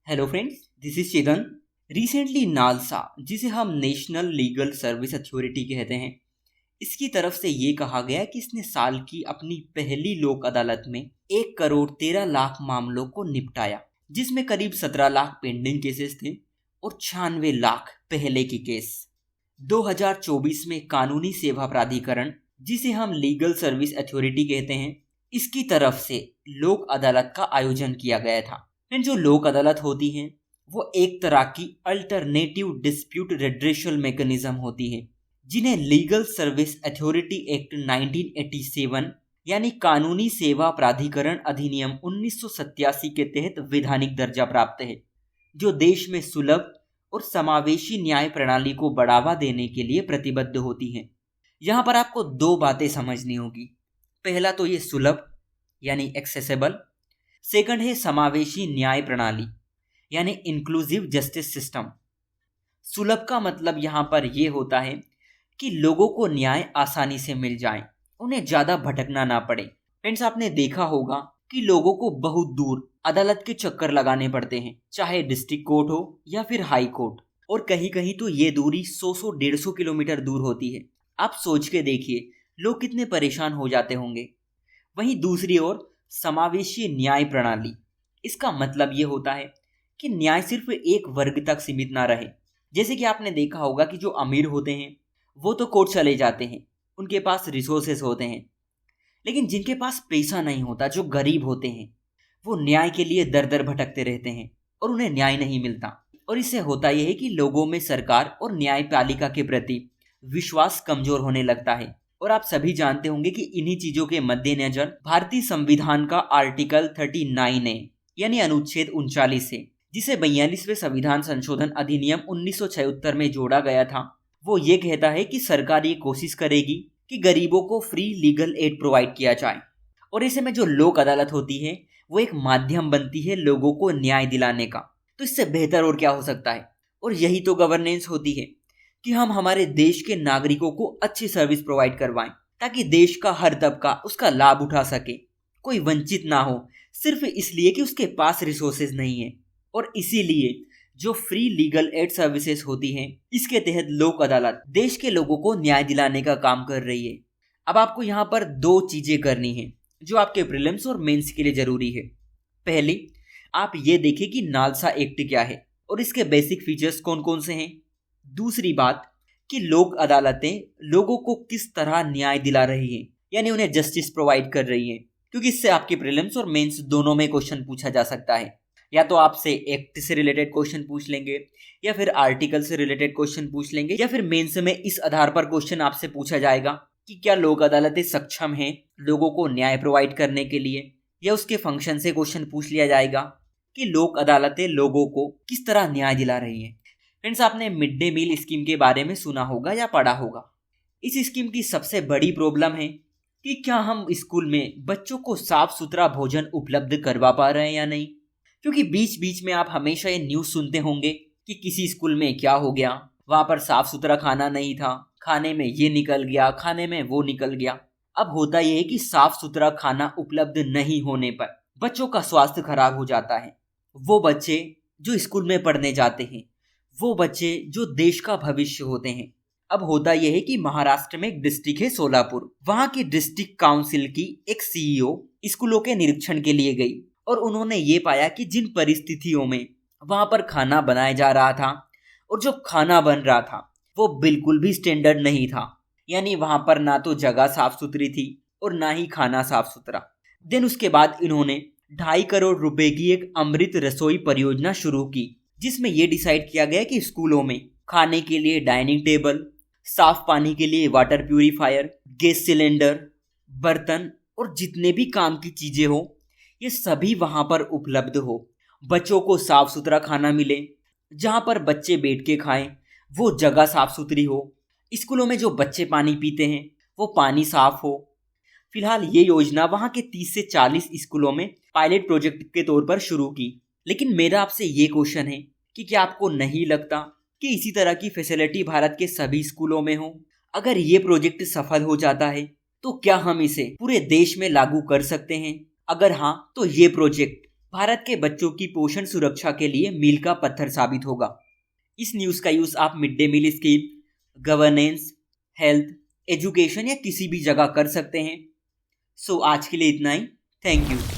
Hello friends, this is Chetan. Recently NALSA, जिसे हम national legal service authority कहते हैं, इसकी तरफ से ये कहा गया कि इसने साल की अपनी पहली लोक अदालत में 1 करोड़ 13 लाख मामलों को निपटाया, जिसमें करीब 17 लाख पेंडिंग केसेस थे और 96 लाख पहले के केस। 2024 में कानूनी सेवा प्राधिकरण, जिसे हम लीगल सर्विस अथॉरिटी कहते हैं, इसकी तरफ से लोक अदालत का आयोजन किया गया था। जो लोक अदालत होती हैं वो एक तरह की अल्टरनेटिव डिस्प्यूट रेड्रेशल मैकेनिज्म होती है, जिन्हें लीगल सर्विस अथॉरिटी एक्ट 1987 यानी कानूनी सेवा प्राधिकरण अधिनियम 1987 के तहत वैधानिक दर्जा प्राप्त है, जो देश में सुलभ और समावेशी न्याय प्रणाली को बढ़ावा देने के लिए प्रतिबद्ध होती हैं। यहाँ पर आपको दो बातें समझनी होगी। पहला तो ये सुलभ यानी एक्सेसिबल, सेकंड है समावेशी न्याय प्रणाली यानी इंक्लूसिव जस्टिस सिस्टम। सुलभ का मतलब यहाँ पर यह होता है कि लोगों को न्याय आसानी से मिल जाए, उन्हें ज्यादा भटकना ना पड़े। फ्रेंड्स, आपने देखा होगा कि लोगों को बहुत दूर अदालत के चक्कर लगाने पड़ते हैं, चाहे डिस्ट्रिक्ट कोर्ट हो या फिर हाई कोर्ट, और कहीं कहीं तो ये दूरी 100-150 किलोमीटर दूर होती है। आप सोच के देखिए लोग कितने परेशान हो जाते होंगे। वहीं दूसरी ओर समावेशी न्याय प्रणाली, इसका मतलब ये होता है कि न्याय सिर्फ एक वर्ग तक सीमित ना रहे। जैसे कि आपने देखा होगा कि जो अमीर होते हैं वो तो कोर्ट चले जाते हैं, उनके पास रिसोर्सेस होते हैं, लेकिन जिनके पास पैसा नहीं होता, जो गरीब होते हैं, वो न्याय के लिए दर दर भटकते रहते हैं और उन्हें न्याय नहीं मिलता। और इससे होता यह है कि लोगों में सरकार और न्यायपालिका के प्रति विश्वास कमजोर होने लगता है। और आप सभी जानते होंगे कि इन्हीं चीजों के मद्देनजर भारतीय संविधान का आर्टिकल 39A यानी अनुच्छेद 39 है, जिसे 42वें संविधान संशोधन अधिनियम 1976 में जोड़ा गया था, वो ये कहता है कि सरकार ये कोशिश करेगी कि गरीबों को फ्री लीगल एड प्रोवाइड किया जाए। और ऐसे में जो लोक अदालत होती है वो एक माध्यम बनती है लोगों को न्याय दिलाने का। तो इससे बेहतर और क्या हो सकता है। और यही तो गवर्नेंस होती है कि हम हमारे देश के नागरिकों को अच्छी सर्विस प्रोवाइड करवाएं, ताकि देश का हर तबका उसका लाभ उठा सके, कोई वंचित ना हो सिर्फ इसलिए कि उसके पास रिसोर्सेज नहीं है। और इसीलिए जो फ्री लीगल एड सर्विसेज होती हैं, इसके तहत लोक अदालत देश के लोगों को न्याय दिलाने का काम कर रही है। अब आपको यहाँ पर दो चीजें करनी है जो आपके प्रीलिम्स और मेंस के लिए जरूरी है। पहली, आप ये देखें कि नालसा एक्ट क्या है और इसके बेसिक फीचर्स कौन कौन से हैं। दूसरी बात कि लोक अदालतें लोगों को किस तरह न्याय दिला रही हैं, यानी उन्हें जस्टिस प्रोवाइड कर रही हैं, क्योंकि इससे आपके प्रीलिम्स और मेंस दोनों में क्वेश्चन पूछा जा सकता है। या तो आपसे एक्ट से रिलेटेड क्वेश्चन पूछ लेंगे, या फिर आर्टिकल से रिलेटेड क्वेश्चन पूछ लेंगे, या फिर मेंस में इस आधार पर क्वेश्चन आपसे पूछा जाएगा कि क्या लोक अदालतें सक्षम हैं लोगों को न्याय प्रोवाइड करने के लिए, या उसके फंक्शन से क्वेश्चन पूछ लिया जाएगा कि लोक अदालतें लोगों को किस तरह न्याय दिला रही हैं। फ्रेंड्स, आपने मिड डे मील स्कीम के बारे में सुना होगा या पढ़ा होगा। इस स्कीम की सबसे बड़ी प्रॉब्लम है कि क्या हम स्कूल में बच्चों को साफ सुथरा भोजन उपलब्ध करवा पा रहे हैं या नहीं। क्योंकि बीच बीच में आप हमेशा ये न्यूज़ सुनते होंगे कि किसी स्कूल में क्या हो गया, वहाँ पर साफ सुथरा खाना नहीं था, खाने में ये निकल गया, खाने में वो निकल गया। अब होता यह है कि साफ सुथरा खाना उपलब्ध नहीं होने पर बच्चों का स्वास्थ्य खराब हो जाता है। वो बच्चे जो स्कूल में पढ़ने जाते हैं, वो बच्चे जो देश का भविष्य होते हैं। अब होता यह है कि महाराष्ट्र में एक डिस्ट्रिक्ट है सोलापुर, वहां की डिस्ट्रिक्ट काउंसिल की एक सीईओ स्कूलों के निरीक्षण के लिए गई और उन्होंने ये पाया कि जिन परिस्थितियों में वहां पर खाना बनाया जा रहा था और जो खाना बन रहा था वो बिल्कुल भी स्टैंडर्ड नहीं था। यानी वहां पर ना तो जगह साफ सुथरी थी और ना ही खाना साफ सुथरा। देन उसके बाद इन्होंने 2.5 करोड़ रुपए की एक अमृत रसोई परियोजना शुरू की, जिसमें यह डिसाइड किया गया कि स्कूलों में खाने के लिए डाइनिंग टेबल, साफ पानी के लिए वाटर प्यूरिफायर, गैस सिलेंडर, बर्तन और जितने भी काम की चीजें हो, ये सभी वहां पर उपलब्ध हो। बच्चों को साफ सुथरा खाना मिले, जहां पर बच्चे बैठ के खाएं वो जगह साफ सुथरी हो। स्कूलों में जो बच्चे पानी पीते हैं वो पानी साफ हो। फिलहाल ये योजना वहां के 30 से 40 स्कूलों में पायलट प्रोजेक्ट के तौर पर शुरू की। लेकिन मेरा आपसे ये क्वेश्चन है कि क्या आपको नहीं लगता कि इसी तरह की फैसिलिटी भारत के सभी स्कूलों में हो? अगर ये प्रोजेक्ट सफल हो जाता है तो क्या हम इसे पूरे देश में लागू कर सकते हैं? अगर हाँ, तो ये प्रोजेक्ट भारत के बच्चों की पोषण सुरक्षा के लिए मील का पत्थर साबित होगा। इस न्यूज़ का यूज़ आप mid day meal scheme, governance, health, education या किसी भी जगह कर सकते हैं। सो आज के लिए इतना ही। Thank you.